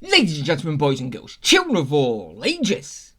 Ladies and gentlemen, boys and girls, children of all ages,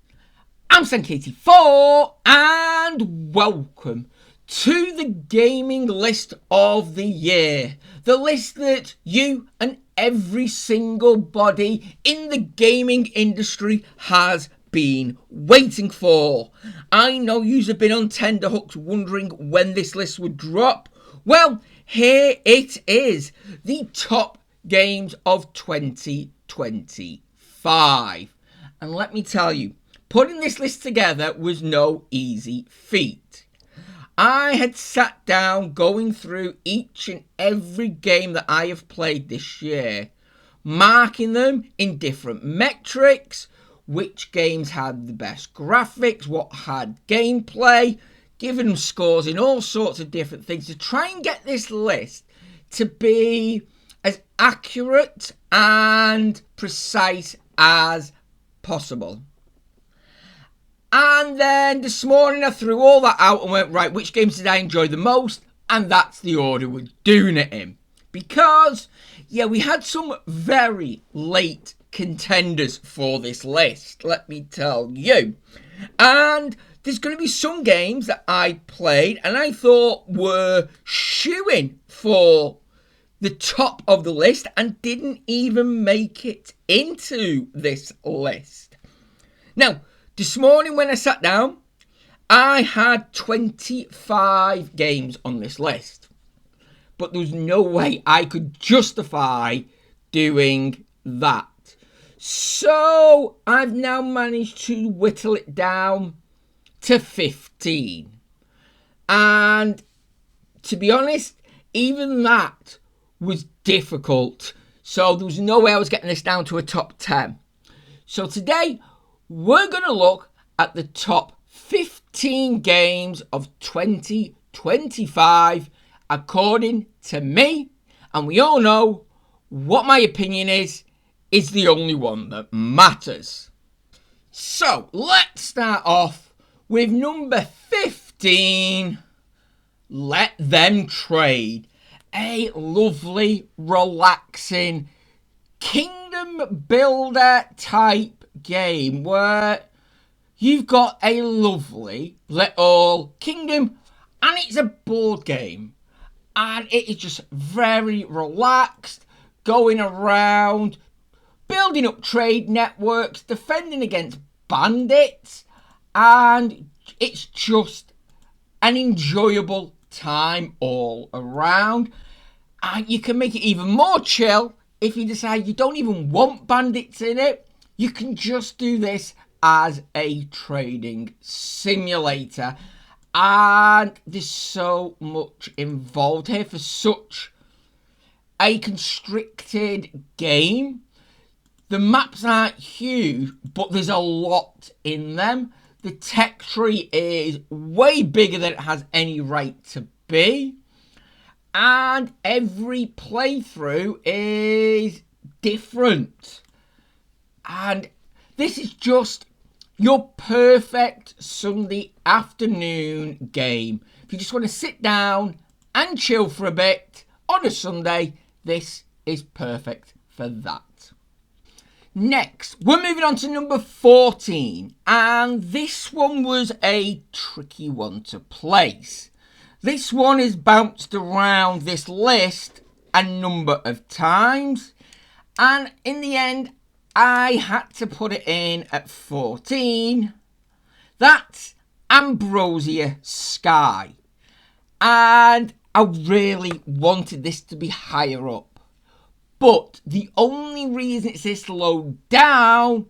I'm Sankey84 and welcome to the gaming list of the year. The list that you and every single body in the gaming industry has been waiting for. I know you've been on tenterhooks wondering when this list would drop. Well, here it is, the top games of 2025. And let me tell you, putting this list together was no easy feat. I had sat down going through each and every game that I have played this year, marking them in different metrics, which games had the best graphics, what had gameplay, giving them scores in all sorts of different things to try and get this list to be as accurate and precise as possible. And then this morning I threw all that out and went, right, which games did I enjoy the most? And that's the order we're doing it in. Because, yeah, we had some very late contenders for this list, let me tell you. And there's going to be some games that I played and I thought were shooing for the top of the list and didn't even make it into this list. Now, this morning when I sat down, I had 25 games on this list. But there was no way I could justify doing that. So I've now managed to whittle it down to 15. And to be honest, even that was difficult. So there was no way I was getting this down to a top 10. So today, we're going to look at the top 15 games of 2025 according to me. And we all know what my opinion is the only one that matters. So let's start off with number 15, Let Them Trade. A lovely, relaxing kingdom builder type game where you've got a lovely little kingdom and it's a board game and it is just very relaxed, going around, building up trade networks, defending against bandits, and it's just an enjoyable time all around. And you can make it even more chill if you decide you don't even want bandits in it. You can just do this as a trading simulator. And there's so much involved here for such a constricted game. The maps aren't huge, but there's a lot in them. The tech tree is way bigger than it has any right to be. And every playthrough is different. And this is just your perfect Sunday afternoon game. If you just want to sit down and chill for a bit on a Sunday, this is perfect for that. Next, we're moving on to number 14, and this one was a tricky one to place. This one has bounced around this list a number of times, and in the end, I had to put it in at 14. That's Ambrosia Sky, and I really wanted this to be higher up. But the only reason it's this low down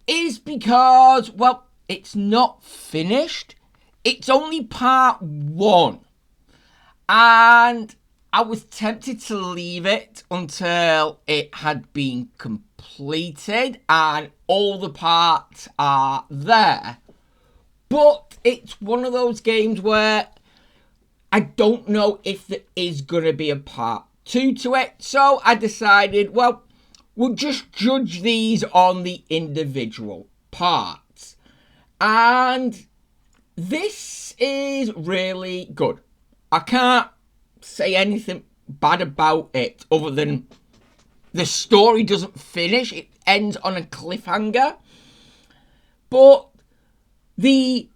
is because, well, it's not finished. It's only part 1. And I was tempted to leave it until it had been completed and all the parts are there. But it's one of those games where I don't know if there is going to be a part 2 to it, so I decided, well, we'll just judge these on the individual parts. And this is really good. I can't say anything bad about it other than the story doesn't finish. It ends on a cliffhanger. But the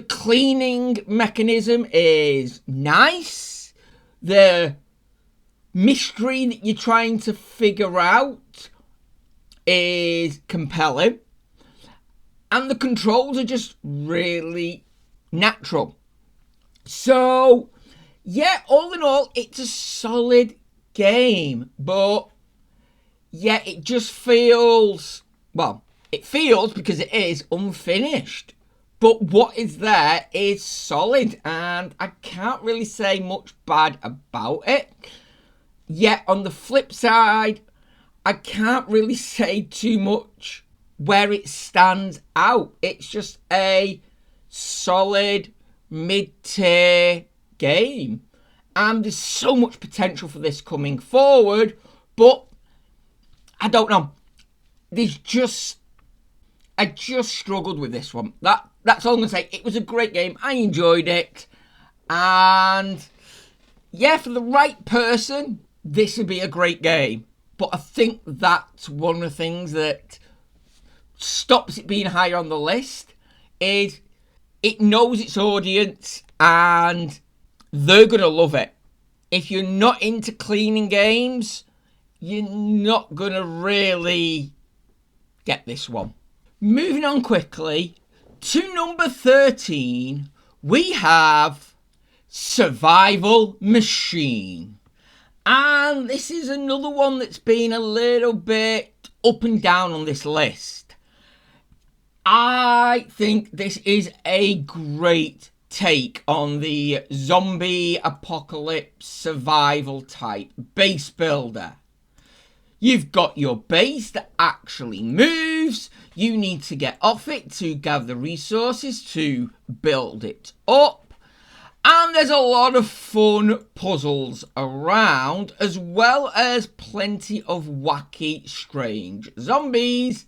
cleaning mechanism is nice. The mystery that you're trying to figure out is compelling. And the controls are just really natural. So, yeah, all in all, it's a solid game. But, yeah, it just feels, well, it feels, because it is, unfinished. But what is there is solid, and I can't really say much bad about it. Yet, on the flip side, I can't really say too much where it stands out. It's just a solid mid-tier game. And there's so much potential for this coming forward, but I don't know. I just struggled with this one. That's all I'm going to say. It was a great game. I enjoyed it. And yeah, for the right person, this would be a great game. But I think that's one of the things that stops it being higher on the list, is it knows its audience and they're going to love it. If you're not into cleaning games, you're not going to really get this one. Moving on quickly to number 13, we have Survival Machine. And this is another one that's been a little bit up and down on this list. I think this is a great take on the zombie apocalypse survival type base builder. You've got your base that actually moves. You need to get off it to gather resources to build it up. And there's a lot of fun puzzles around, as well as plenty of wacky, strange zombies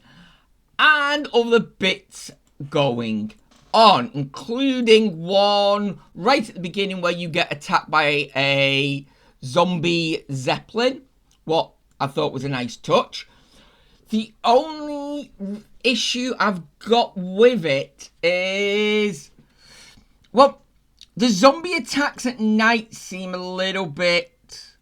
and other bits going on, including one right at the beginning where you get attacked by a zombie zeppelin. What I thought was a nice touch. The only issue I've got with it is, well, the zombie attacks at night seem a little bit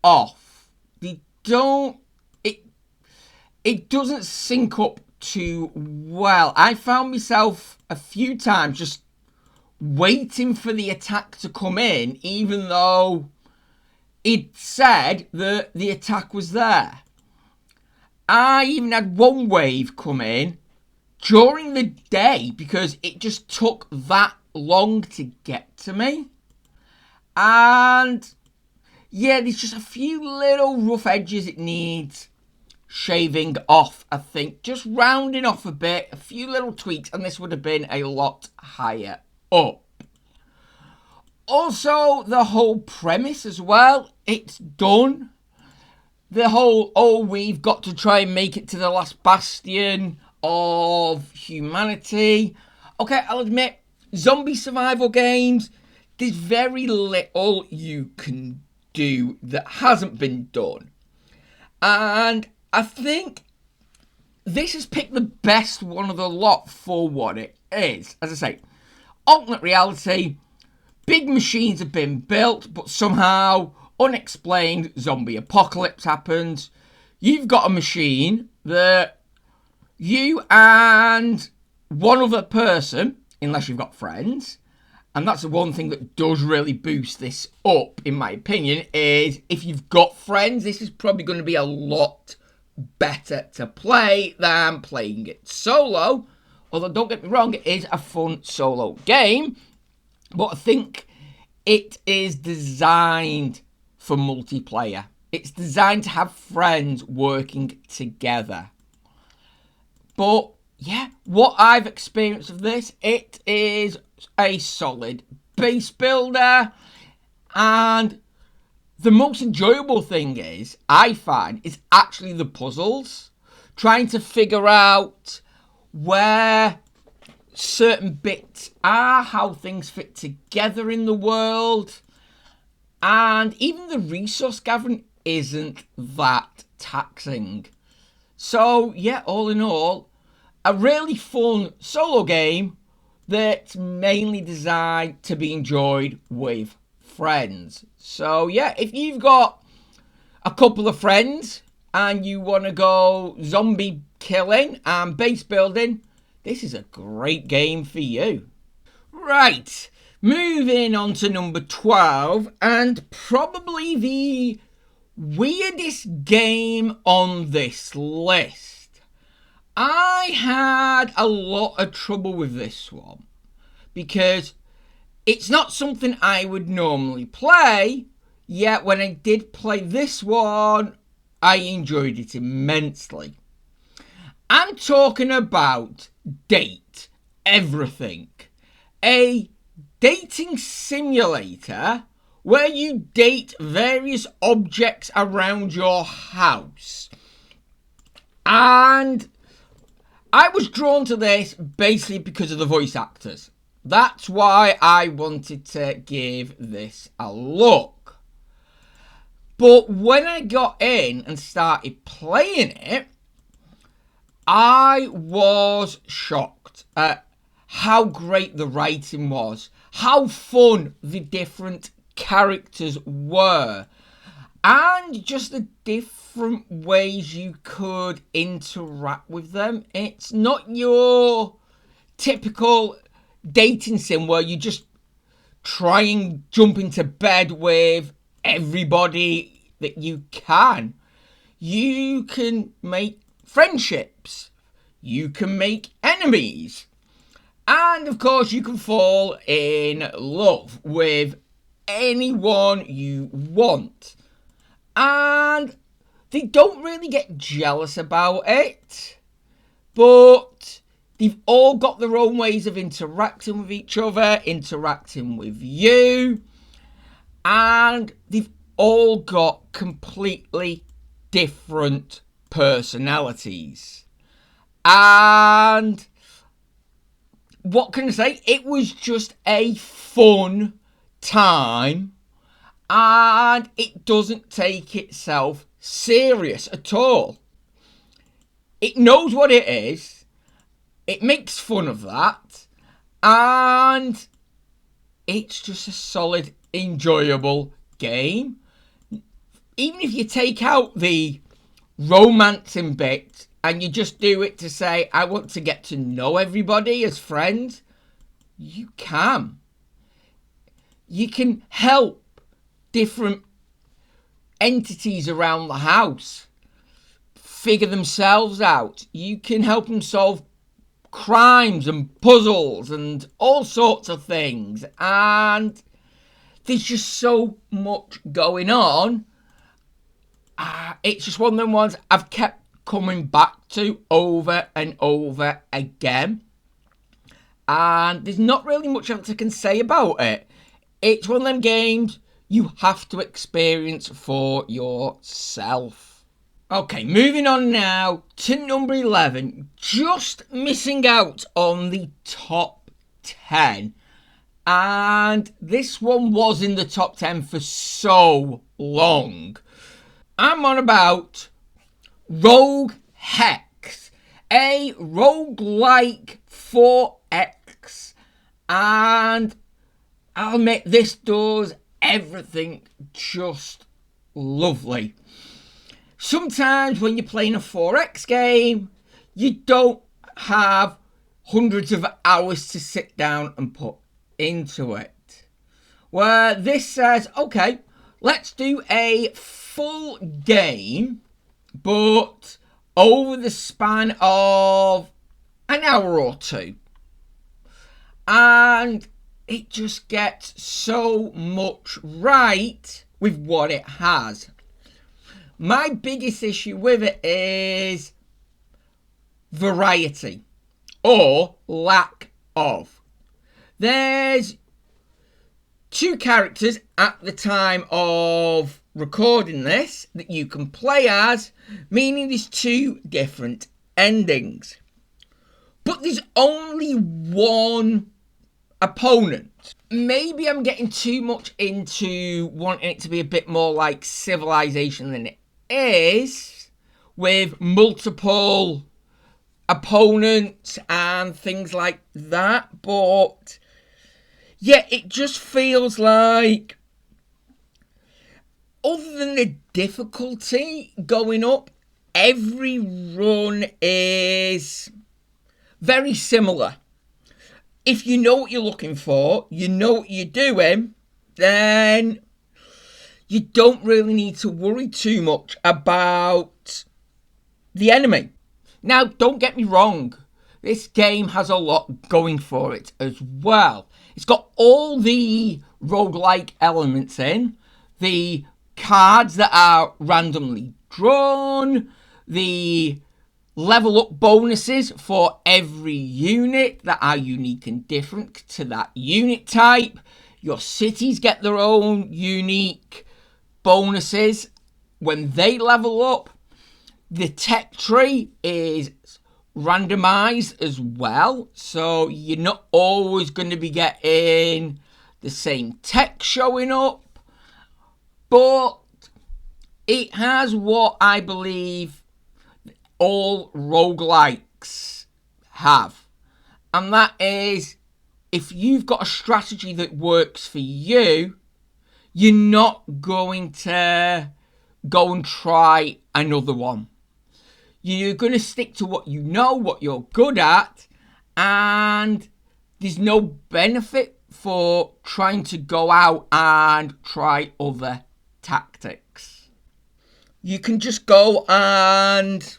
off. They don't, it doesn't sync up too well. I found myself a few times just waiting for the attack to come in, even though it said that the attack was there. I even had one wave come in during the day because it just took that long to get to me. And yeah, there's just a few little rough edges it needs shaving off, I think. Just rounding off a bit, a few little tweaks, and this would have been a lot higher up. Also, the whole premise as well, it's done. The whole, oh, we've got to try and make it to the last bastion of humanity. Okay, I'll admit, zombie survival games, there's very little you can do that hasn't been done. And I think this has picked the best one of the lot for what it is. As I say, alternate reality, big machines have been built, but somehow, unexplained, zombie apocalypse happens. You've got a machine that you and one other person, unless you've got friends, and that's the one thing that does really boost this up, in my opinion, is if you've got friends, this is probably going to be a lot better to play than playing it solo. Although, don't get me wrong, it is a fun solo game, but I think it is designed for multiplayer. It's designed to have friends working together. But yeah, what I've experienced of this, it is a solid base builder. And the most enjoyable thing is, I find, is actually the puzzles. Trying to figure out where certain bits are, how things fit together in the world. And even the resource gathering isn't that taxing. So yeah, all in all, a really fun solo game that's mainly designed to be enjoyed with friends. So yeah, if you've got a couple of friends and you want to go zombie killing and base building, this is a great game for you. Right, moving on to number 12, and probably the weirdest game on this list. I had a lot of trouble with this one because it's not something I would normally play, yet when I did play this one, I enjoyed it immensely. I'm talking about Date Everything, a dating simulator where you date various objects around your house. And I was drawn to this basically because of the voice actors. That's why I wanted to give this a look. But when I got in and started playing it, I was shocked at how great the writing was, how fun the different characters were, and just the different ways you could interact with them. It's not your typical dating sim where you just try and jump into bed with everybody that you can. You can make friendships, you can make enemies, and of course you can fall in love with anyone you want. And they don't really get jealous about it, but they've all got their own ways of interacting with each other, interacting with you, and they've all got completely different personalities. And what can I say? It was just a fun time, and it doesn't take itself serious at all. It knows what it is, it makes fun of that, and it's just a solid, enjoyable game. Even if you take out the romancing bit and you just do it to say, I want to get to know everybody as friends, you can. You can help different entities around the house figure themselves out. You can help them solve crimes and puzzles and all sorts of things. And there's just so much going on. It's just one of them ones I've kept coming back to over and over again. And there's not really much else I can say about it. It's one of them games you have to experience for yourself. Okay, moving on now to number 11. Just missing out on the top 10. And this one was in the top 10 for so long. I'm on about Rogue Hex, a roguelike 4X. And I'll admit, this does everything just lovely. Sometimes when you're playing a 4X game, you don't have hundreds of hours to sit down and put into it. Where this says, okay, let's do a full game, but over the span of an hour or two. And it just gets so much right with what it has. My biggest issue with it is variety or lack of. There's 2 characters at the time of recording this that you can play as, meaning there's 2 different endings. But there's only one opponent. Maybe I'm getting too much into wanting it to be a bit more like Civilization than it is, with multiple opponents and things like that. But yeah, it just feels like, other than the difficulty going up, every run is very similar. If you know what you're looking for, you know what you're doing, then you don't really need to worry too much about the enemy. Now, don't get me wrong, this game has a lot going for it as well. It's got all the roguelike elements in, the cards that are randomly drawn, the level up bonuses for every unit that are unique and different to that unit type. Your cities get their own unique bonuses when they level up. The tech tree is randomized as well, so you're not always going to be getting the same tech showing up, but it has what I believe all roguelikes have, and that is, if you've got a strategy that works for you, you're not going to go and try another one. You're going to stick to what you know, what you're good at, and there's no benefit for trying to go out and try other tactics. You can just go and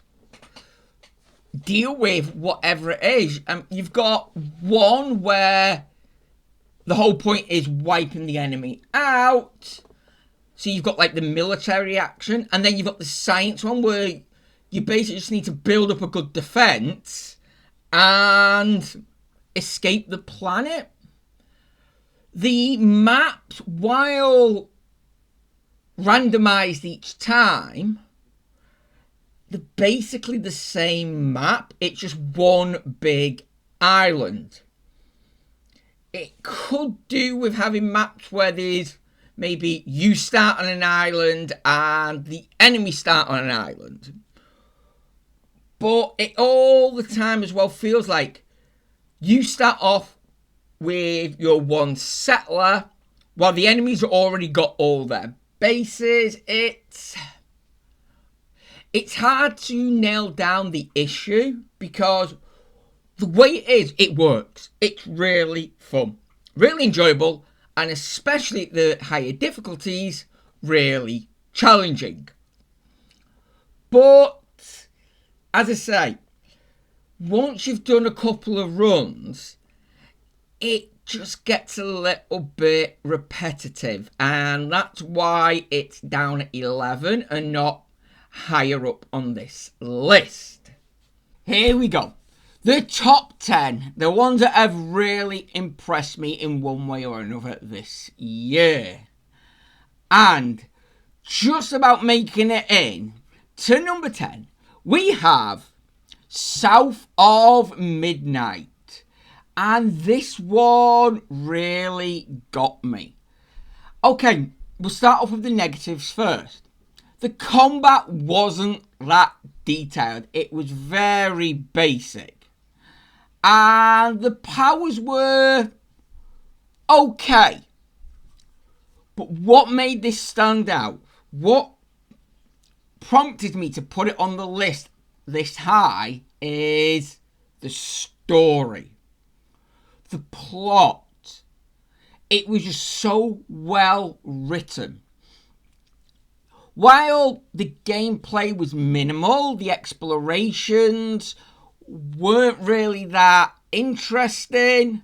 deal with whatever it is. You've got one where the whole point is wiping the enemy out. So you've got like the military action, and then you've got the science one where you basically just need to build up a good defense and escape the planet. The maps, while randomized each time, they're basically the same map. It's just one big island. It could do with having maps where there's maybe you start on an island and the enemy start on an island. But it all the time as well feels like you start off with your one settler while the enemies have already got all their bases. It's hard to nail down the issue because the way it is, it works. It's really fun, really enjoyable, and especially at the higher difficulties, really challenging. But as I say, once you've done a couple of runs, it just gets a little bit repetitive, and that's why it's down at 11 and not higher up on this list. Here we go. The top 10, the ones that have really impressed me in one way or another this year. And just about making it in to number 10, we have South of Midnight. And this one really got me. Okay, we'll start off with the negatives first. The combat wasn't that detailed. It was very basic. And the powers were okay. But what made this stand out, what prompted me to put it on the list this high, is the story. The plot. It was just so well written. While the gameplay was minimal, the explorations weren't really that interesting,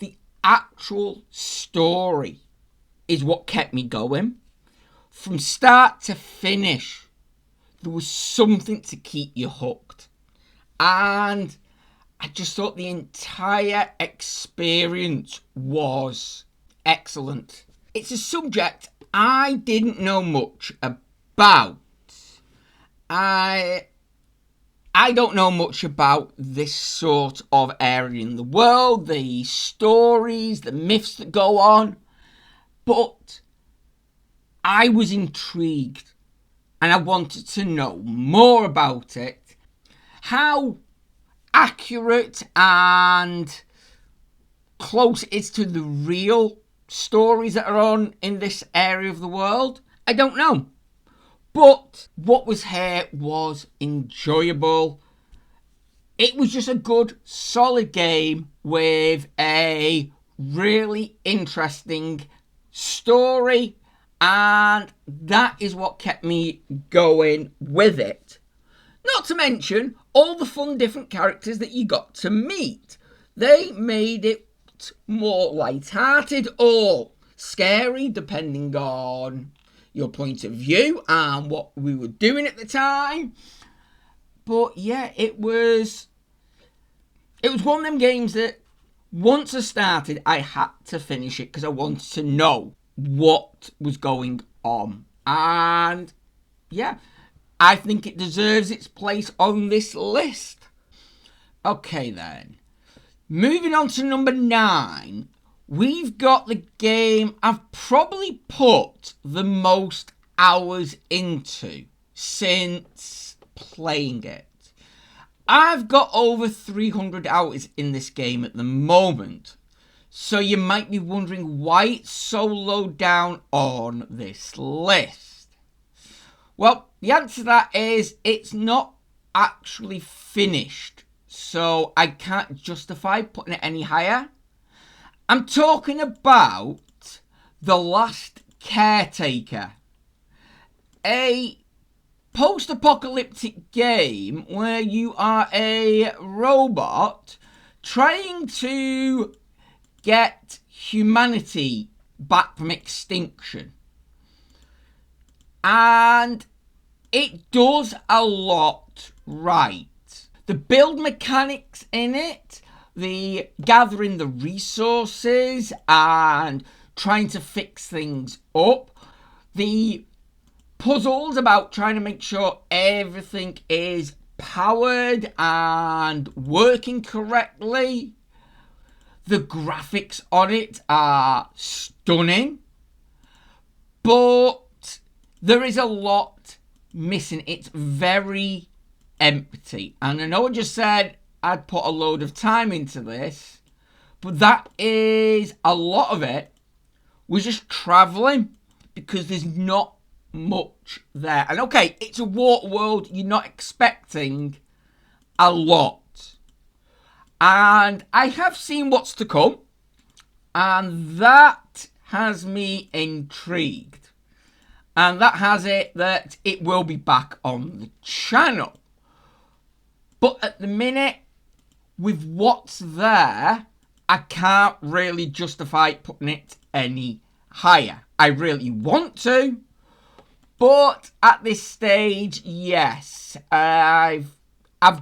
the actual story is what kept me going. From start to finish, there was something to keep you hooked. And I just thought the entire experience was excellent. It's a subject I didn't know much about. I I don't know much about this sort of area in the world, the stories, the myths that go on, but I was intrigued and I wanted to know more about it. How accurate and close it is to the real stories that are on in this area of the world, I don't know. But what was here was enjoyable. It was just a good, solid game with a really interesting story, and that is what kept me going with it. Not to mention all the fun different characters that you got to meet. They made it more light-hearted or scary, depending on your point of view and what we were doing at the time. But yeah, it was one of them games that once I started, I had to finish it because I wanted to know what was going on. And yeah, I think it deserves its place on this list. Okay then, moving on to number 9. We've got the game I've probably put the most hours into since playing it. I've got over 300 hours in this game at the moment. So you might be wondering why it's so low down on this list. Well, the answer to that is it's not actually finished. So I can't justify putting it any higher. I'm talking about The Last Caretaker, a post-apocalyptic game where you are a robot trying to get humanity back from extinction. And it does a lot right. The build mechanics in it, the gathering the resources and trying to fix things up, the puzzles about trying to make sure everything is powered and working correctly. The graphics on it are stunning, but there is a lot missing. It's very empty. And I know I just said I'd put a load of time into this, but that is a lot of it. We're just travelling because there's not much there. And okay, it's a water world. You're not expecting a lot. And I have seen what's to come, and that has me intrigued. And that has it that it will be back on the channel. But at the minute, with what's there, I can't really justify putting it any higher. I really want to, but at this stage, yes, I've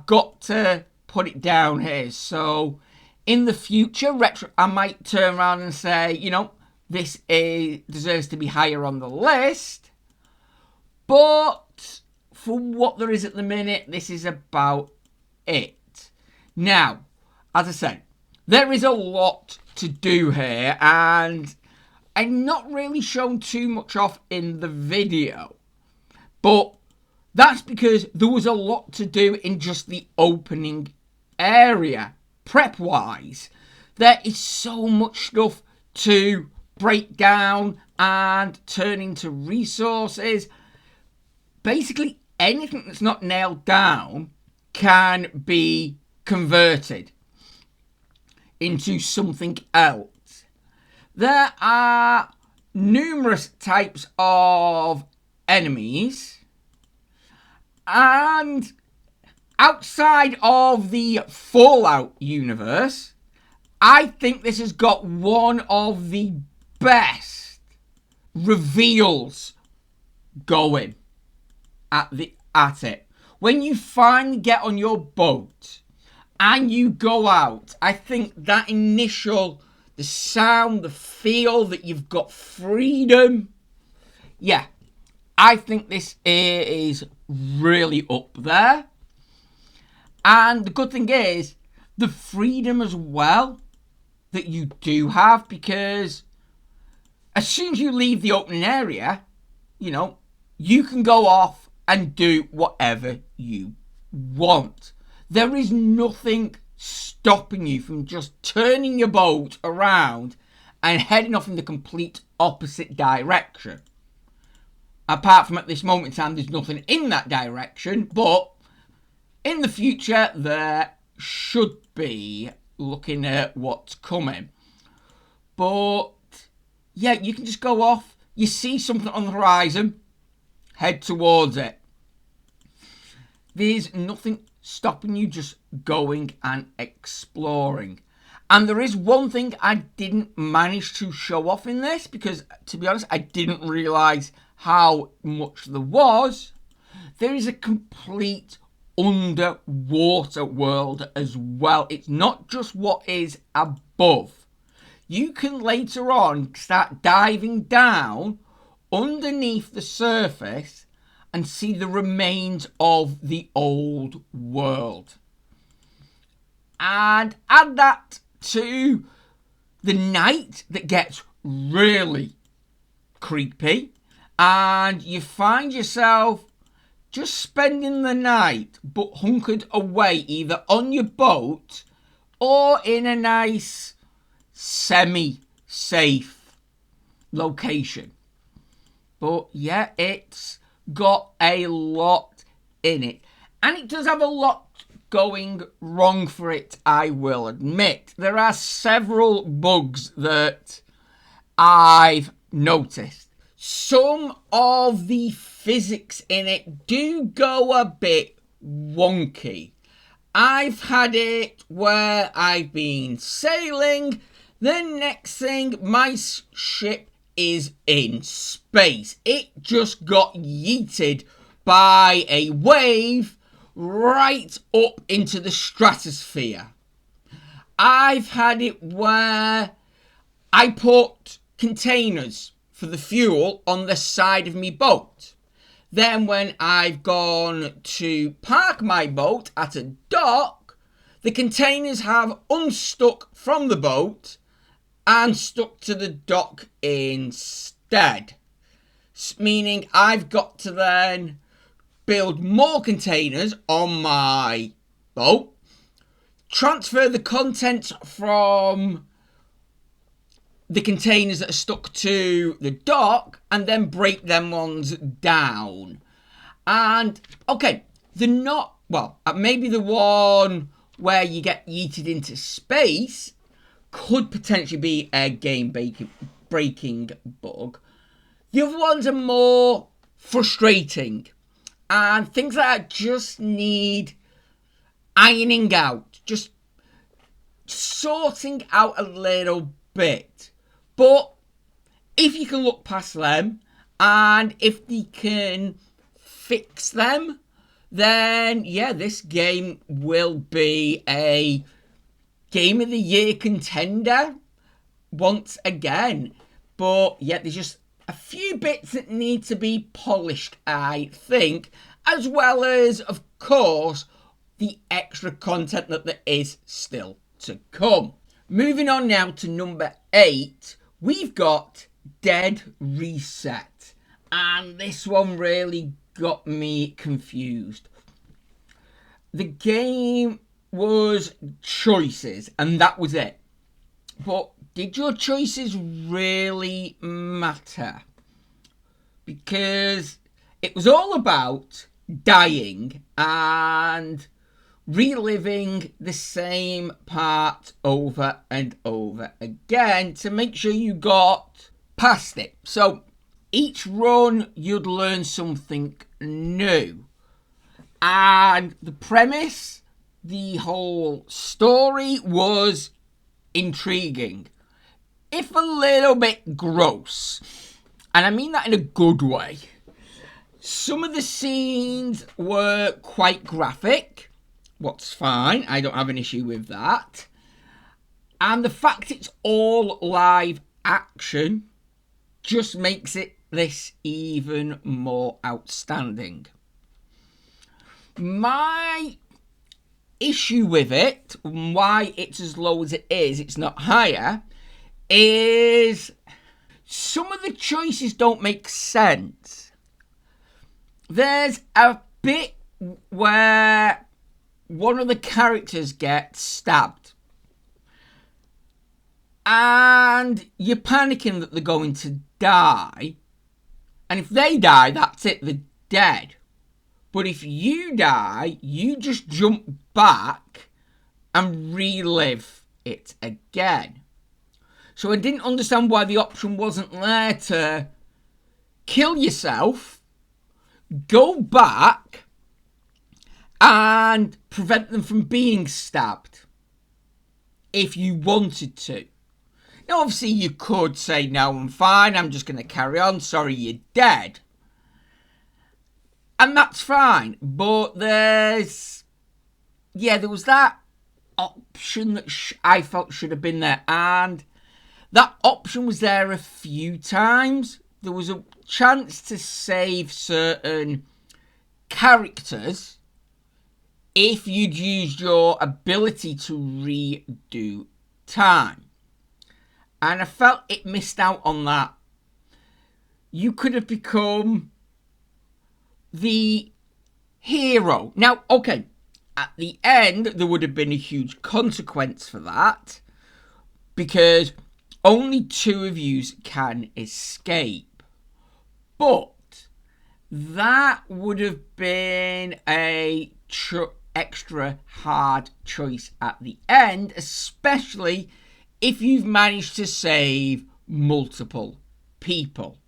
got to put it down here. So in the future, I might turn around and say, you know, this deserves to be higher on the list. But for what there is at the minute, this is about it. Now, as I said, there is a lot to do here, and I'm not really shown too much off in the video. But that's because there was a lot to do in just the opening area, prep-wise. There is so much stuff to break down and turn into resources. Basically, anything that's not nailed down can be converted into something else. There are numerous types of enemies, and outside of the Fallout universe, I think this has got one of the best reveals going at it. When you finally get on your boat and you go out, I think that the sound, the feel that you've got freedom, yeah, I think this is really up there. And the good thing is the freedom as well that you do have, because as soon as you leave the open area, you can go off and do whatever you want. There is nothing stopping you from just turning your boat around and heading off in the complete opposite direction. Apart from at this moment in time, there's nothing in that direction, but in the future, there should be, looking at what's coming. But yeah, you can just go off, you see something on the horizon, head towards it. There's nothing stopping you just going and exploring. And there is one thing I didn't manage to show off in this, because to be honest, I didn't realise how much there was. There is a complete underwater world as well. It's not just what is above. You can later on start diving down underneath the surface and see the remains of the old world. And add that to the night that gets really creepy, and you find yourself just spending the night but hunkered away either on your boat or in a nice semi-safe location. But yeah, it's got a lot in it, and it does have a lot going wrong for it, I will admit. There are several bugs that I've noticed. Some of the physics in it do go a bit wonky. I've had it where I've been sailing, the next thing my ship is in space. It just got yeeted by a wave right up into the stratosphere. I've had it where I put containers for the fuel on the side of my boat. Then when I've gone to park my boat at a dock, the containers have unstuck from the boat and stuck to the dock instead. Meaning I've got to then build more containers on my boat, transfer the contents from the containers that are stuck to the dock, and then break them ones down. And okay, maybe the one where you get yeeted into space could potentially be a game breaking bug. The other ones are more frustrating, and things that just need ironing out, just sorting out a little bit. But if you can look past them, and if you can fix them, then yeah, this game will be a Game of the Year contender once again. But yeah, there's just a few bits that need to be polished, I think, as well as, of course, the extra content that there is still to come. Moving on now to number 8, we've got Dead Reset. And this one really got me confused. The game was choices, and that was it. But did your choices really matter? Because it was all about dying and reliving the same part over and over again to make sure you got past it. So each run you'd learn something new. And the premise, the whole story was intriguing, if a little bit gross. And I mean that in a good way. Some of the scenes were quite graphic. What's fine, I don't have an issue with that. And the fact it's all live action just makes this even more outstanding. My issue with it, and why it's as low as it is, it's not higher, is some of the choices don't make sense. There's a bit where one of the characters gets stabbed, and you're panicking that they're going to die, and if they die, that's it, they're dead. But if you die, you just jump back and relive it again. So I didn't understand why the option wasn't there to kill yourself, go back, and prevent them from being stabbed if you wanted to. Now, obviously, you could say, no, I'm fine, I'm just going to carry on, sorry, you're dead. And that's fine, but there was that option that I felt should have been there, and that option was there a few times. There was a chance to save certain characters if you'd used your ability to redo time. And I felt it missed out on that. You could have become the hero. Now, okay, at the end, there would have been a huge consequence for that, because only 2 of you can escape. But that would have been a extra hard choice at the end, especially if you've managed to save multiple people.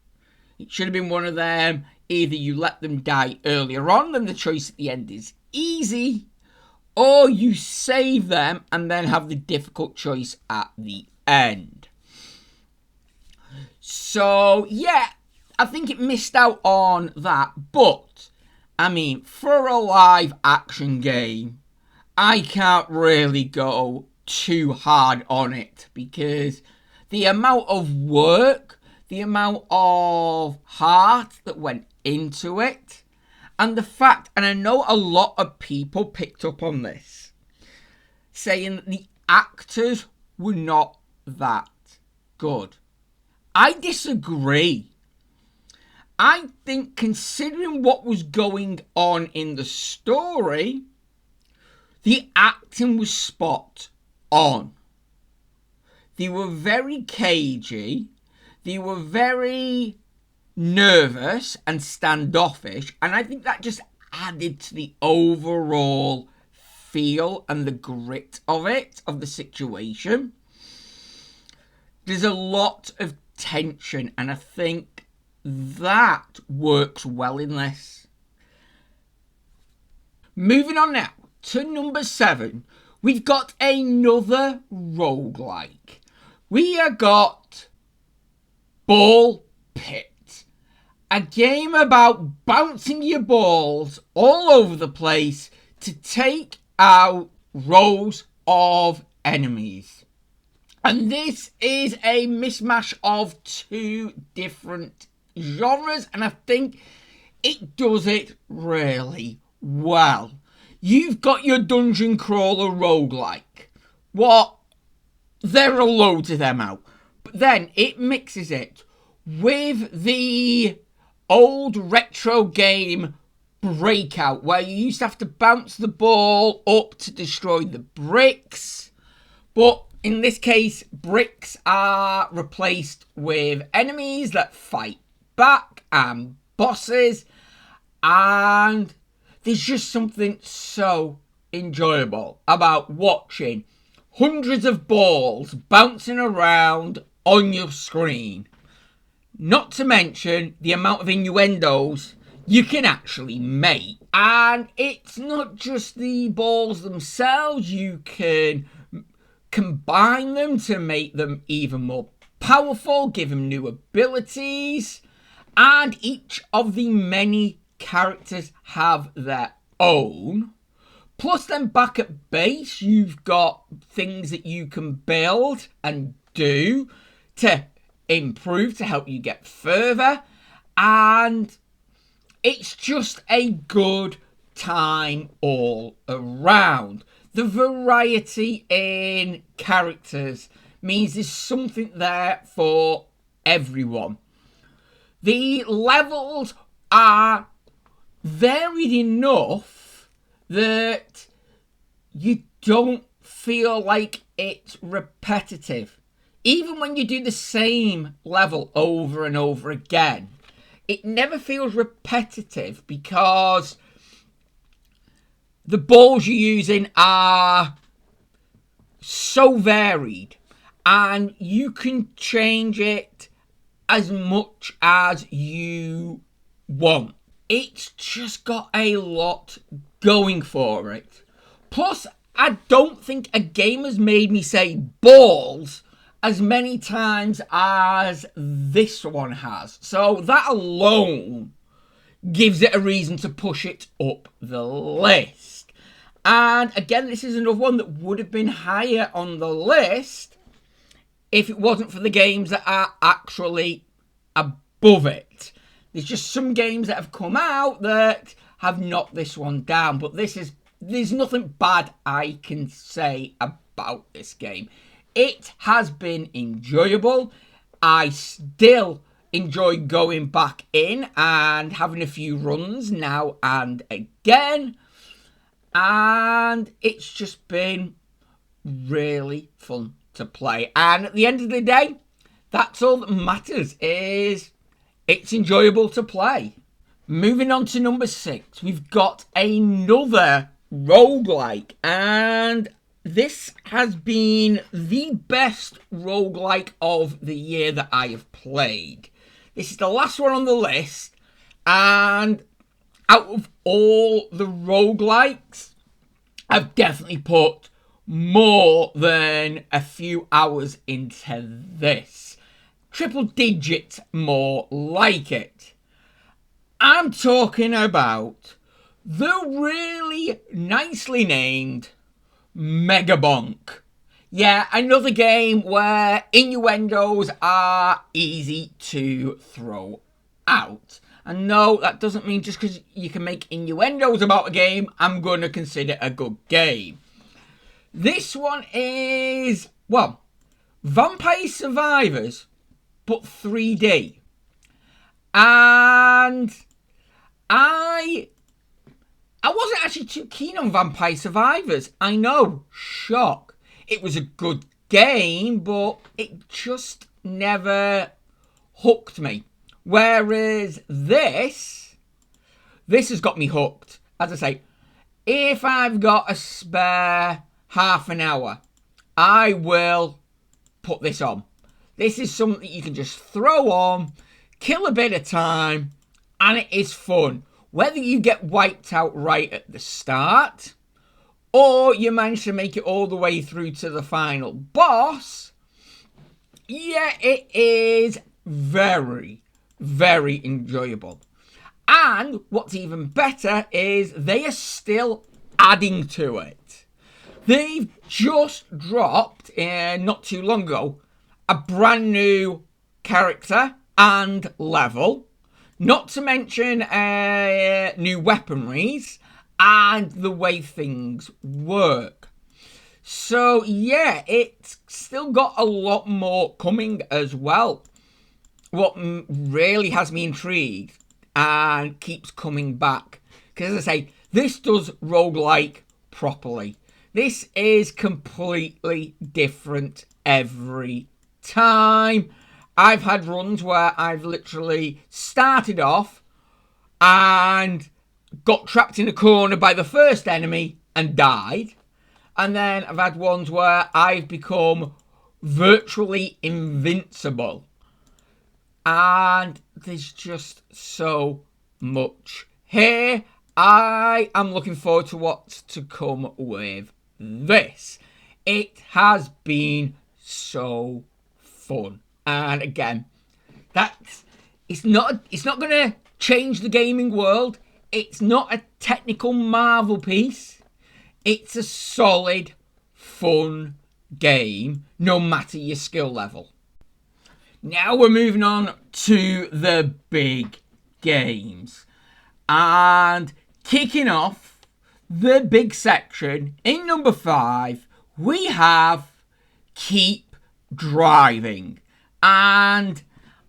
It should have been one of them. Either you let them die earlier on, then the choice at the end is easy, or you save them and then have the difficult choice at the end. So, yeah, I think it missed out on that. But, I mean, for a live action game, I can't really go too hard on it, because the amount of work, the amount of heart that went into it, and the fact, and I know a lot of people picked up on this, saying that the actors were not that good. I disagree. I think, considering what was going on in the story, the acting was spot on. They were very cagey. They were very nervous and standoffish, and I think that just added to the overall feel and the grit of it, of the situation. There's a lot of tension, and I think that works well in this. Moving on now to number 7, we've got another roguelike. We have got Ball Pit. A game about bouncing your balls all over the place to take out rows of enemies. And this is a mishmash of 2 different genres, and I think it does it really well. You've got your dungeon crawler roguelike. There are loads of them out. But then it mixes it with the old retro game Breakout, where you used to have to bounce the ball up to destroy the bricks. But in this case, bricks are replaced with enemies that fight back and bosses. And there's just something so enjoyable about watching hundreds of balls bouncing around on your screen. Not to mention the amount of innuendos you can actually make. And it's not just the balls themselves. You can combine them to make them even more powerful, give them new abilities. And each of the many characters have their own. Plus then back at base, you've got things that you can build and do to improve, to help you get further. And it's just a good time all around. The variety in characters means there's something there for everyone. The levels are varied enough that you don't feel like it's repetitive. Even when you do the same level over and over again, it never feels repetitive because the balls you're using are so varied and you can change it as much as you want. It's just got a lot going for it. Plus, I don't think a game has made me say balls as many times as this one has. So that alone gives it a reason to push it up the list. And again, this is another one that would have been higher on the list if it wasn't for the games that are actually above it. There's just some games that have come out that have knocked this one down, but there's nothing bad I can say about this game. It has been enjoyable. I still enjoy going back in and having a few runs now and again. And it's just been really fun to play. And at the end of the day, that's all that matters, is it's enjoyable to play. Moving on to number 6, we've got another roguelike, and this has been the best roguelike of the year that I have played. This is the last one on the list, and out of all the roguelikes, I've definitely put more than a few hours into this. Triple digits more like it. I'm talking about the really nicely named Megabonk. Yeah, another game where innuendos are easy to throw out. And no, that doesn't mean just because you can make innuendos about a game, I'm going to consider a good game. This one is, well, Vampire Survivors, but 3D. And I wasn't actually too keen on Vampire Survivors. I know, shock. It was a good game, but it just never hooked me. Whereas this has got me hooked. As I say, if I've got a spare half an hour, I will put this on. This is something you can just throw on, kill a bit of time, and it is fun. Whether you get wiped out right at the start, or you manage to make it all the way through to the final boss, yeah, it is very, very enjoyable. And what's even better is they are still adding to it. They've just dropped, not too long ago, a brand new character and level. Not to mention new weaponries and the way things work. So yeah, it's still got a lot more coming as well. What really has me intrigued and keeps coming back, because as I say, this does roguelike properly. This is completely different every time. I've had runs where I've literally started off and got trapped in a corner by the first enemy and died. And then I've had ones where I've become virtually invincible. And there's just so much here. I am looking forward to what's to come with this. It has been so fun. And again, it's not going to change the gaming world. It's not a technical marvel piece. It's a solid, fun game, no matter your skill level. Now we're moving on to the big games. And kicking off the big section, in number 5, we have Keep Driving. And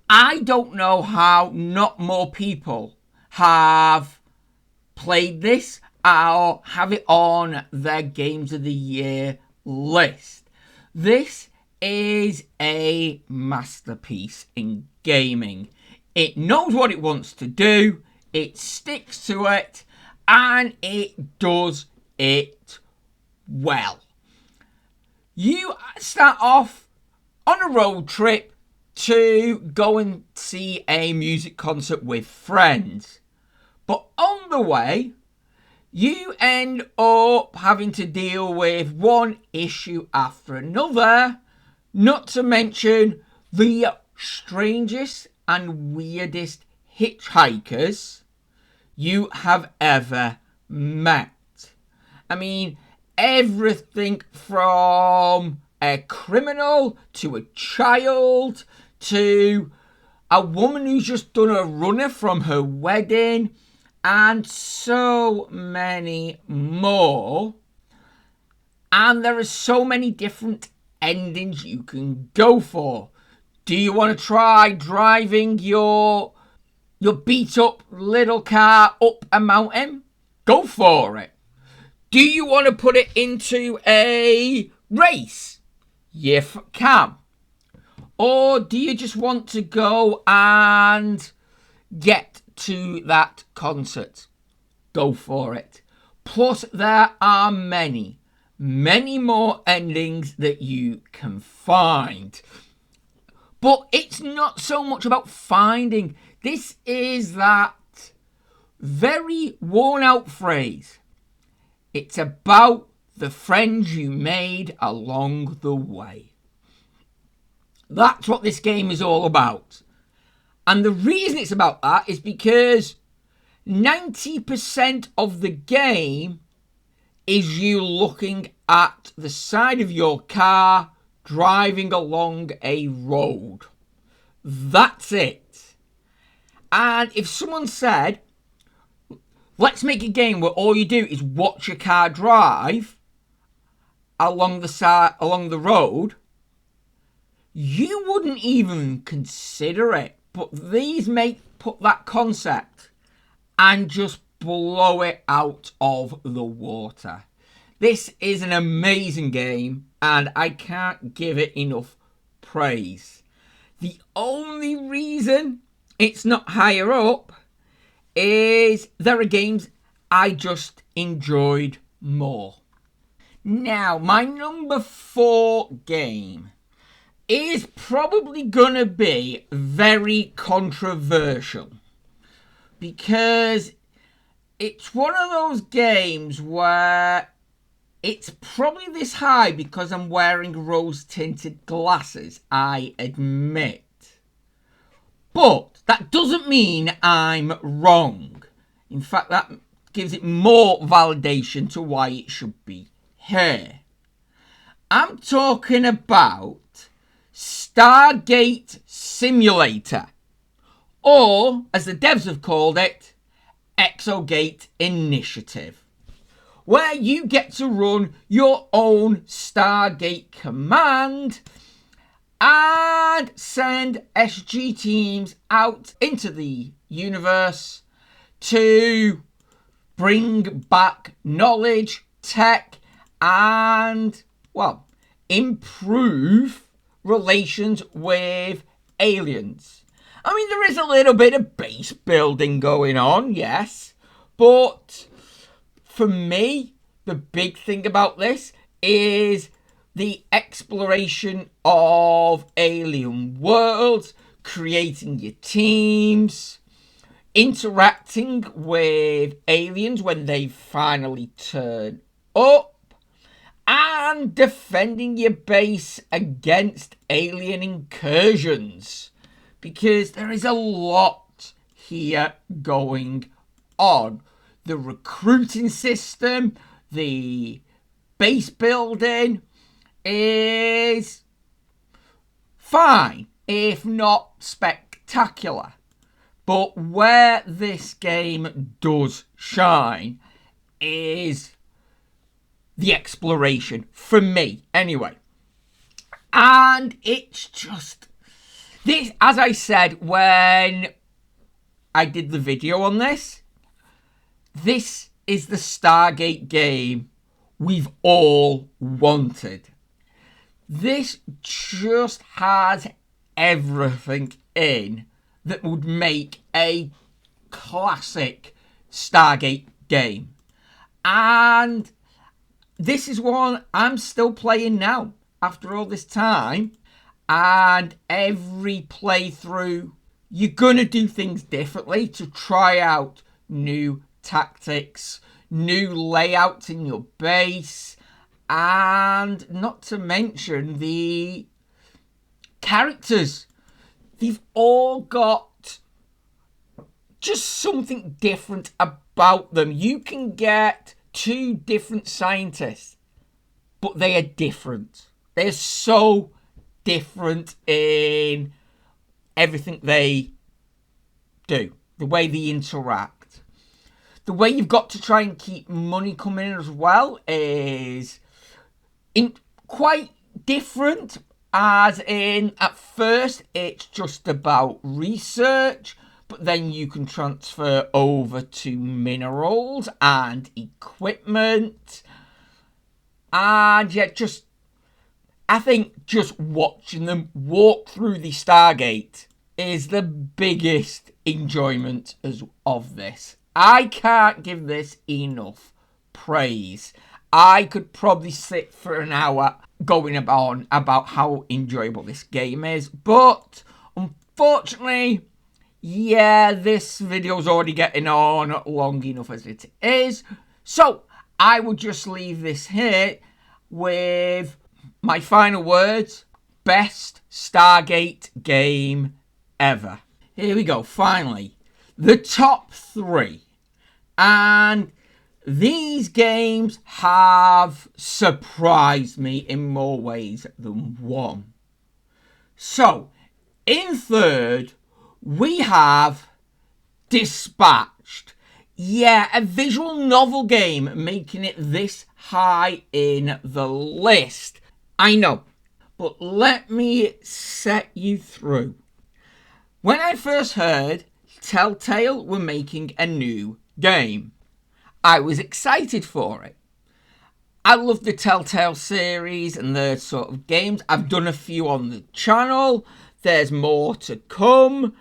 I don't know how not more people have played this or have it on their Games of the Year list. This is a masterpiece in gaming. It knows what it wants to do, it sticks to it, and it does it well. You start off on a road trip to go and see a music concert with friends. But on the way, you end up having to deal with one issue after another, not to mention the strangest and weirdest hitchhikers you have ever met. I mean, everything from a criminal to a child to a woman who's just done a runner from her wedding, and so many more. And there are so many different endings you can go for. Do you want to try driving your beat up little car up a mountain? Go for it. Do you want to put it into a race? You can. Or do you just want to go and get to that concert? Go for it. Plus, there are many more endings that you can find. But it's not so much about finding. This is that very worn out phrase. It's about the friends you made along the way. That's what this game is all about. And the reason it's about that is because 90% of the game is you looking at the side of your car driving along a road. That's it. And if someone said, let's make a game where all you do is watch your car drive along the road, you wouldn't even consider it. But these put that concept and just blow it out of the water. This is an amazing game, and I can't give it enough praise. The only reason it's not higher up is there are games I just enjoyed more. Now, my number 4 game is probably going to be very controversial because it's one of those games where it's probably this high because I'm wearing rose-tinted glasses, I admit. But that doesn't mean I'm wrong. In fact, that gives it more validation to why it should be here. I'm talking about Stargate Simulator, or as the devs have called it, Exogate Initiative, where you get to run your own Stargate command and send SG teams out into the universe to bring back knowledge, tech, and, well, improve relations with aliens. I mean, there is a little bit of base building going on, yes, but for me, the big thing about this is the exploration of alien worlds, creating your teams, interacting with aliens when they finally turn up, and defending your base against alien incursions. Because there is a lot here going on. The recruiting system, the base building is fine, if not spectacular. But where this game does shine is the exploration, for me, anyway. And it's just this, as I said when I did the video on this, this is the Stargate game we've all wanted. This just has everything in that would make a classic Stargate game. And this is one I'm still playing now after all this time. And every playthrough, you're going to do things differently to try out new tactics, new layouts in your base, and not to mention the characters. They've all got just something different about them. You can get 2 different scientists, but they are different. They're so different in everything they do, the way they interact. The way you've got to try and keep money coming in as well is quite different, as in at first it's just about research, but then you can transfer over to minerals and equipment. And yeah, I think just watching them walk through the Stargate is the biggest enjoyment of this. I can't give this enough praise. I could probably sit for an hour going on about how enjoyable this game is, but unfortunately, yeah, this video's already getting on long enough as it is. So I will just leave this here with my final words. Best Stargate game ever. Here we go, finally. The top 3. And these games have surprised me in more ways than one. So, in third, we have Dispatched. Yeah, a visual novel game making it this high in the list. I know, but let me set you through. When I first heard Telltale were making a new game, I was excited for it. I love the Telltale series and their sort of games. I've done a few on the channel. There's more to come.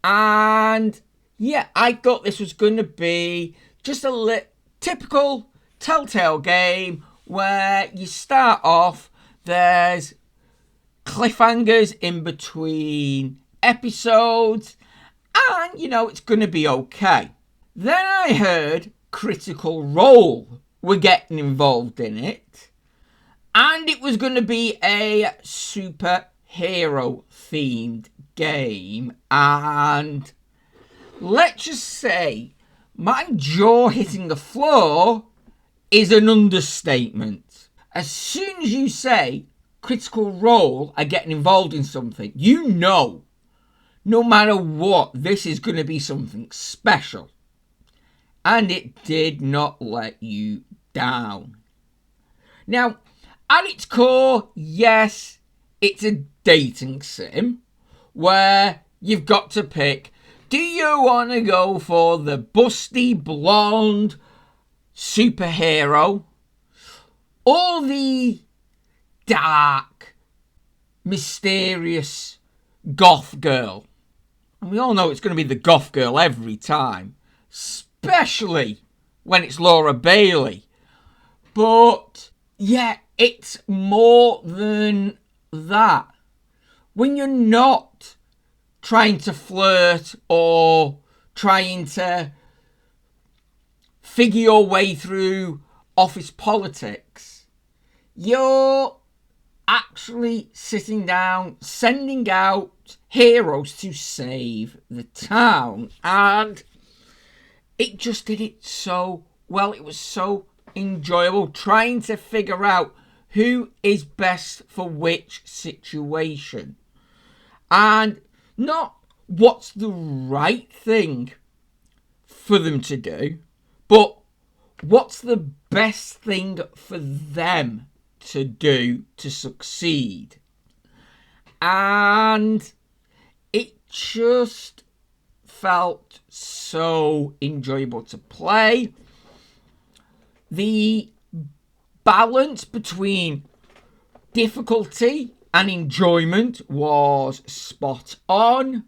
And yeah, I thought this was going to be just a typical Telltale game where you start off, there's cliffhangers in between episodes, and you know it's going to be okay. Then I heard Critical Role were getting involved in it, and it was going to be a superhero themed game, and let's just say my jaw hitting the floor is an understatement. As soon as you say Critical Role are getting involved in something, you know, no matter what, this is going to be something special. And it did not let you down. Now, at its core, yes, it's a dating sim where you've got to pick, do you want to go for the busty blonde superhero or the dark, mysterious goth girl? And we all know it's going to be the goth girl every time, especially when it's Laura Bailey. But yeah, it's more than that. When you're not trying to flirt or trying to figure your way through office politics, you're actually sitting down, sending out heroes to save the town. And it just did it so well. It was so enjoyable trying to figure out who is best for which situation. And not what's the right thing for them to do, but what's the best thing for them to do to succeed. And it just felt so enjoyable to play. The balance between difficulty and enjoyment was spot on,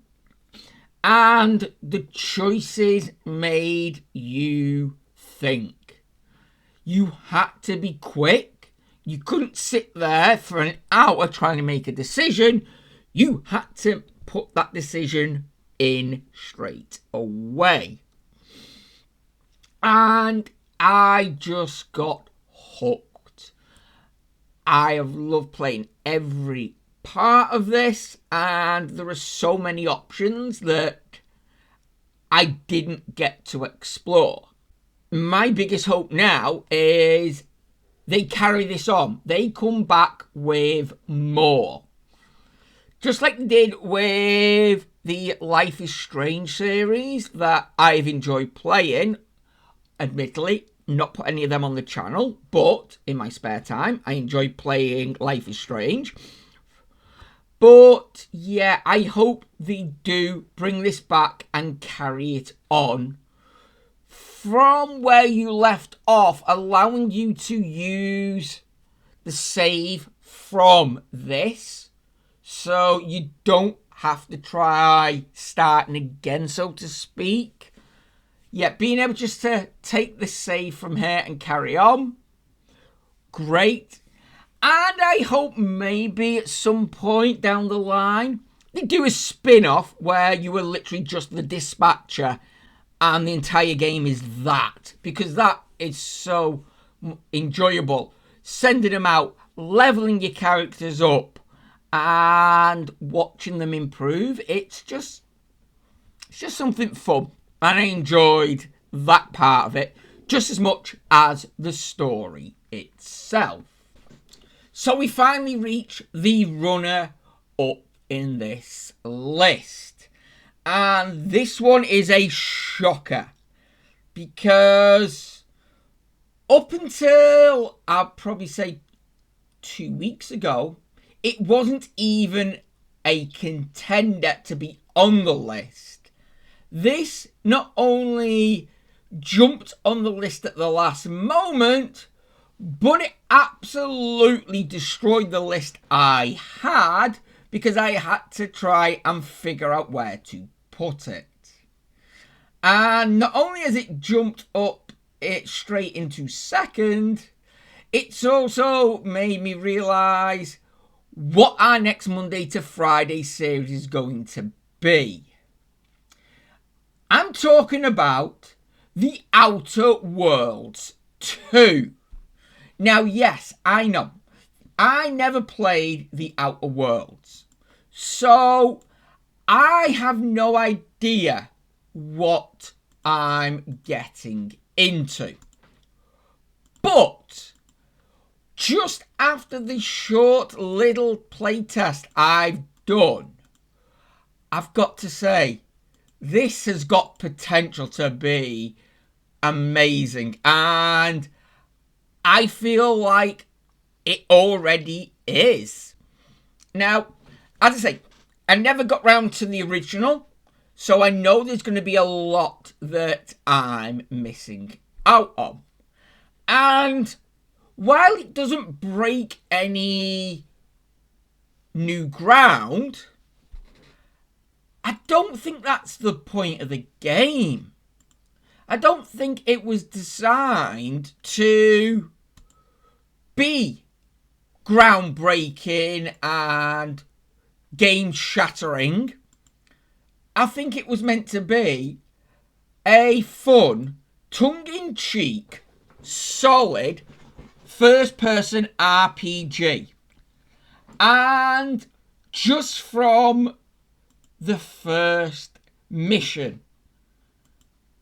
and the choices made you think. You had to be quick. You couldn't sit there for an hour trying to make a decision. You had to put that decision in straight away. And I just got hooked. I have loved playing every part of this, and there are so many options that I didn't get to explore. My biggest hope now is they carry this on. They come back with more. Just like they did with the Life is Strange series that I've enjoyed playing. Admittedly, not put any of them on the channel, but in my spare time, I enjoy playing Life is Strange. But yeah, I hope they do bring this back and carry it on from where you left off, allowing you to use the save from this, so you don't have to try starting again, so to speak. Yeah, being able just to take the save from here and carry on, great. And I hope maybe at some point down the line, they do a spin-off where you are literally just the dispatcher and the entire game is that. Because that is so enjoyable. Sending them out, leveling your characters up, and watching them improve. It's just something fun. And I enjoyed that part of it just as much as the story itself. So we finally reach the runner-up in this list. And this one is a shocker. Because up until, I'd probably say 2 weeks ago, it wasn't even a contender to be on the list. This not only jumped on the list at the last moment, but it absolutely destroyed the list I had because I had to try and figure out where to put it. And not only has it jumped up it straight into second, it's also made me realise what our next Monday to Friday series is going to be. I'm talking about The Outer Worlds 2. Now, yes, I know. I never played The Outer Worlds. So, I have no idea what I'm getting into. But, just after the short little playtest I've done, I've got to say, this has got potential to be amazing. And I feel like it already is. Now, as I say, I never got round to the original, so I know there's going to be a lot that I'm missing out on. And while it doesn't break any new ground, I don't think that's the point of the game. I don't think it was designed to be groundbreaking and game-shattering. I think it was meant to be a fun, tongue-in-cheek, solid, first-person RPG. And just from the first mission,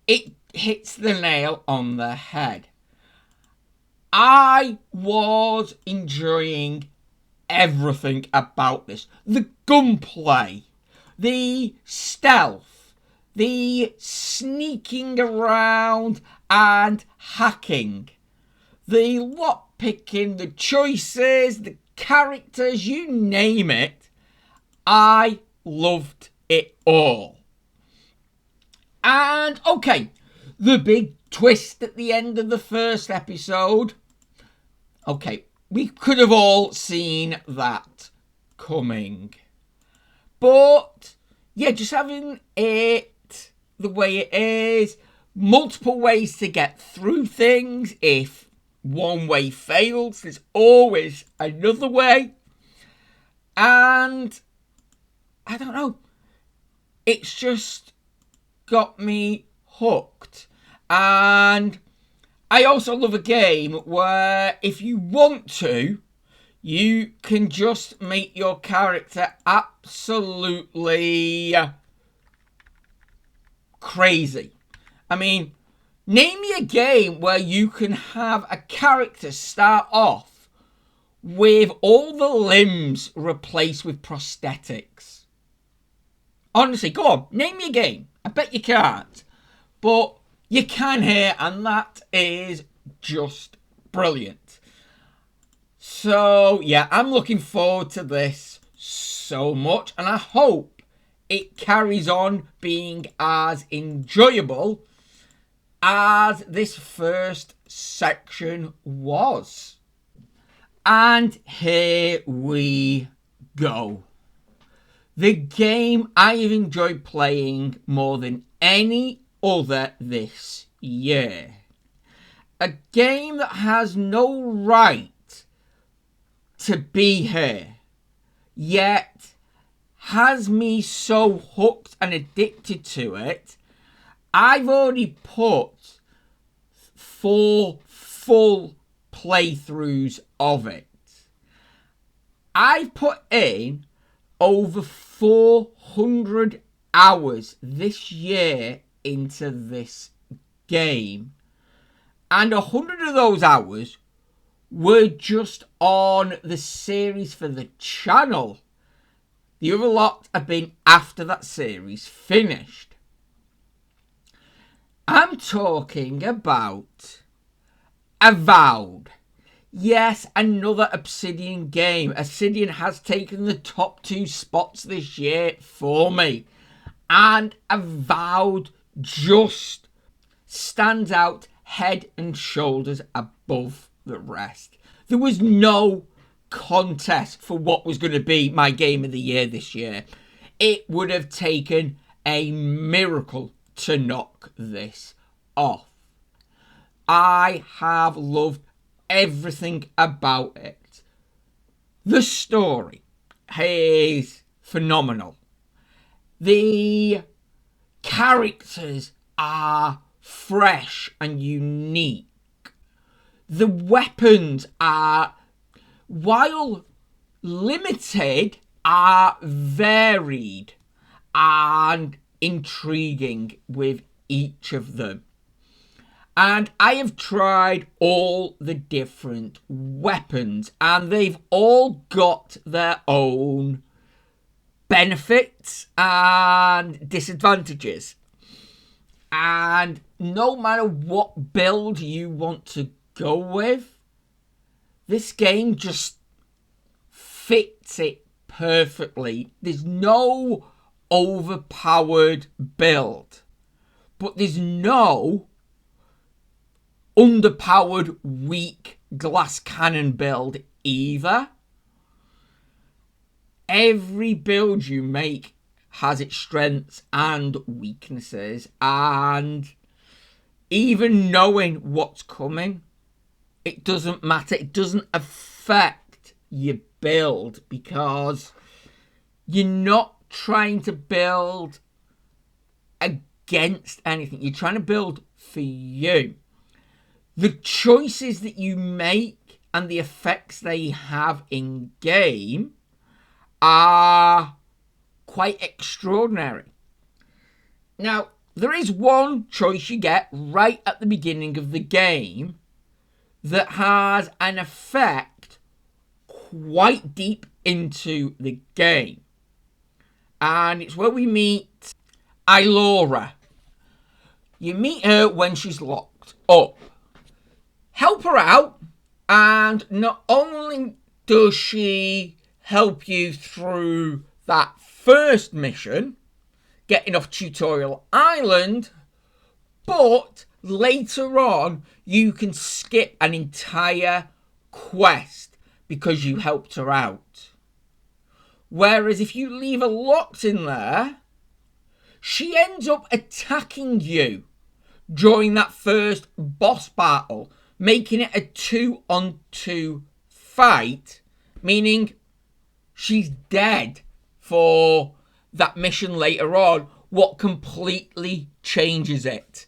it hits the nail on the head. I was enjoying everything about this. The gunplay, the stealth, the sneaking around and hacking, the lockpicking, the choices, the characters, you name it. I loved it all. And okay, the big twist at the end of the first episode. Okay, we could have all seen that coming. But yeah, just having it the way it is, multiple ways to get through things. If one way fails, there's always another way. And I don't know, it's just got me hooked. And I also love a game where if you want to, you can just make your character absolutely crazy. I mean, name me a game where you can have a character start off with all the limbs replaced with prosthetics. Honestly, go on, name me a game. I bet you can't. But you can here, and that is just brilliant. So, yeah, I'm looking forward to this so much, and I hope it carries on being as enjoyable as this first section was. And here we go. The game I have enjoyed playing more than any other this year. A game that has no right to be here, yet has me so hooked and addicted to it. I've already put 4 full playthroughs of it. I've put in over 400 hours this year into this game, and 100 of those hours were just on the series for the channel. The other lot have been after that series finished. I'm talking about Avowed. Yes, another Obsidian game. Obsidian has taken the top 2 spots this year for me. And Avowed just stands out head and shoulders above the rest. There was no contest for what was going to be my game of the year this year. It would have taken a miracle to knock this off. I have loved everything about it. The story is phenomenal. The characters are fresh and unique. The weapons are, while limited, are varied and intriguing with each of them. And I have tried all the different weapons, and they've all got their own benefits and disadvantages. And no matter what build you want to go with, this game just fits it perfectly. There's no overpowered build, but there's no underpowered, weak glass cannon build either. Every build you make has its strengths and weaknesses, and even knowing what's coming, it doesn't matter. It doesn't affect your build because you're not trying to build against anything. You're trying to build for you. The choices that you make and the effects they have in game are quite extraordinary. Now, there is one choice you get right at the beginning of the game that has an effect quite deep into the game. And it's where we meet Ilora. You meet her when she's locked up. Help her out, and not only does she help you through that first mission, getting off Tutorial Island, but later on you can skip an entire quest because you helped her out. Whereas if you leave her locked in there, she ends up attacking you during that first boss battle, making it a 2-on-2 fight, meaning she's dead for that mission later on, what completely changes it.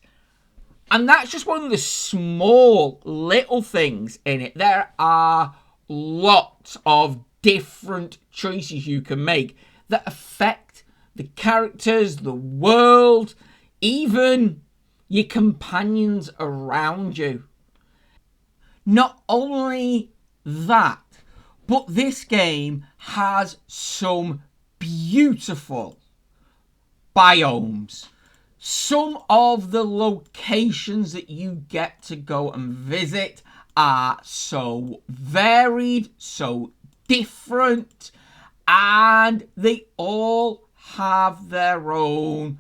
And that's just one of the small little things in it. There are lots of different choices you can make that affect the characters, the world, even your companions around you. Not only that, but this game has some beautiful biomes. Some of the locations that you get to go and visit are so varied, so different, and they all have their own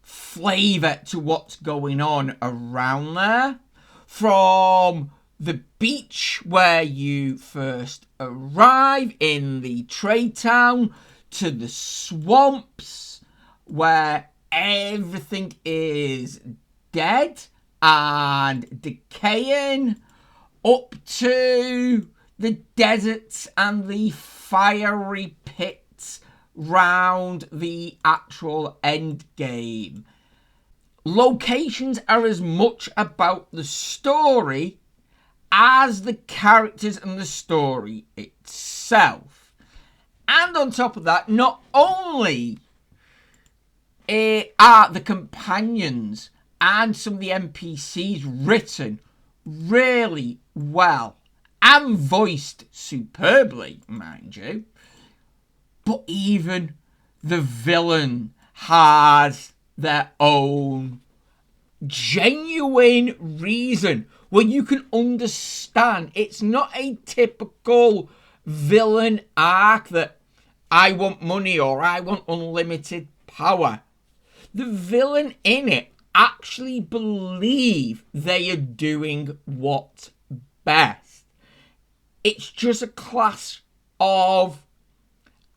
flavour to what's going on around there. From the beach where you first arrive in the trade town, to the swamps where everything is dead and decaying, up to the deserts and the fiery pits round the actual end game. Locations are as much about the story as the characters and the story itself. And on top of that, not only are the companions and some of the NPCs written really well and voiced superbly, mind you, but even the villain has their own genuine reason where you can understand it's not a typical villain arc that I want money or I want unlimited power. The villain in it actually believe they are doing what's best. It's just a clash of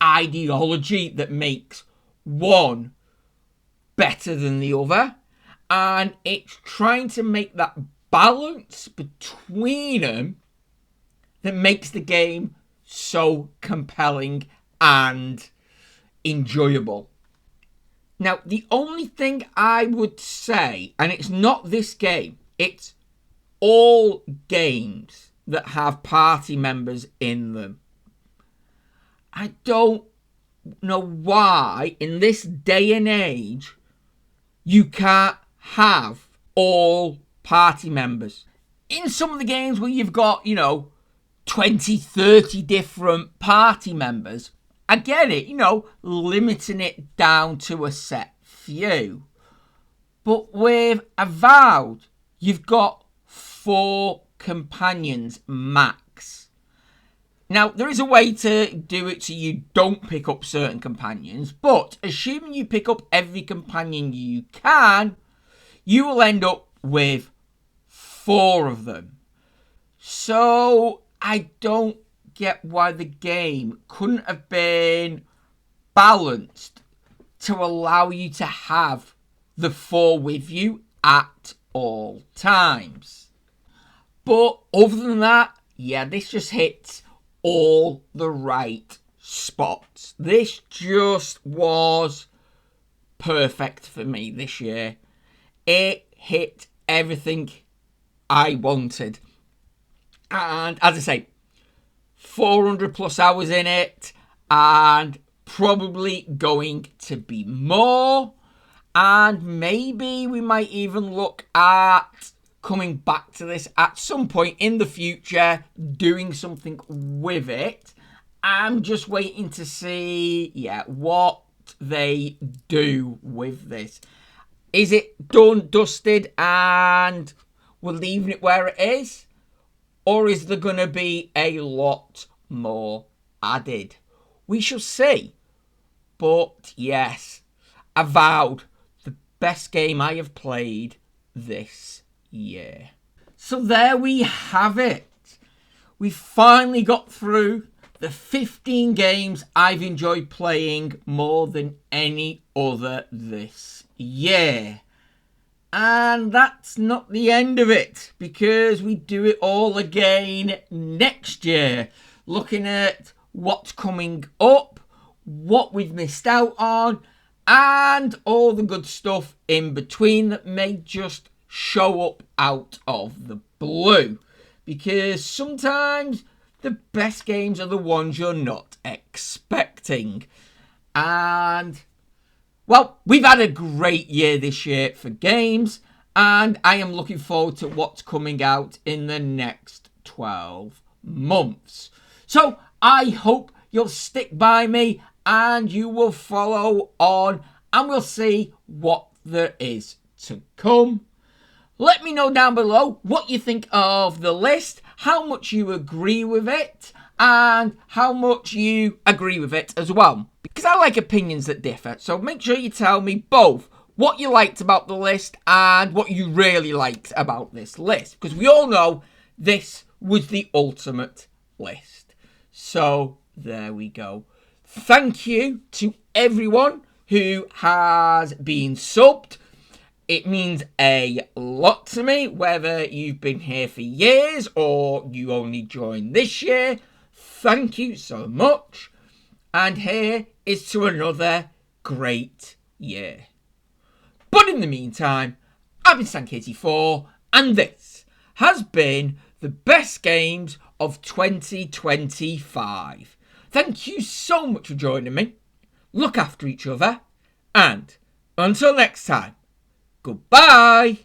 ideology that makes one better than the other, and it's trying to make that balance between them that makes the game so compelling and enjoyable. Now, the only thing I would say, and it's not this game, it's all games that have party members in them. I don't know why, in this day and age, you can't have all party members. In some of the games where you've got, 20, 30 different party members, I get it, limiting it down to a set few. But with Avowed, you've got 4 companions max. Now, there is a way to do it so you don't pick up certain companions, but assuming you pick up every companion you can, you will end up with 4 of them. So, I don't get why the game couldn't have been balanced to allow you to have the 4 with you at all times. But other than that, yeah, this just hits all the right spots. This just was perfect for me this year. It hit everything I wanted. And as I say, 400 plus hours in it, and probably going to be more. And maybe we might even look at coming back to this at some point in the future, doing something with it. I'm just waiting to see, what what they do with this. Is it done, dusted, and we're leaving it where it is? Or is there going to be a lot more added? We shall see. But yes, avowed the best game I have played this year. So there we have it. We finally got through the 15 games I've enjoyed playing more than any other this year. And that's not the end of it, because we do it all again next year, looking at what's coming up, what we've missed out on, and all the good stuff in between that may just show up out of the blue. Because sometimes the best games are the ones you're not expecting. And, well, we've had a great year this year for games, and I am looking forward to what's coming out in the next 12 months. So I hope you'll stick by me and you will follow on, and we'll see what there is to come. Let me know down below what you think of the list, how much you agree with it, and how much you agree with it as well. Because I like opinions that differ, so make sure you tell me both what you liked about the list and what you really liked about this list. Because we all know this was the ultimate list. So there we go. Thank you to everyone who has been subbed. It means a lot to me, whether you've been here for years or you only joined this year. Thank you so much. And here is to another great year. But in the meantime, I've been Sankey84, and this has been the best games of 2025. Thank you so much for joining me. Look after each other, and until next time, goodbye.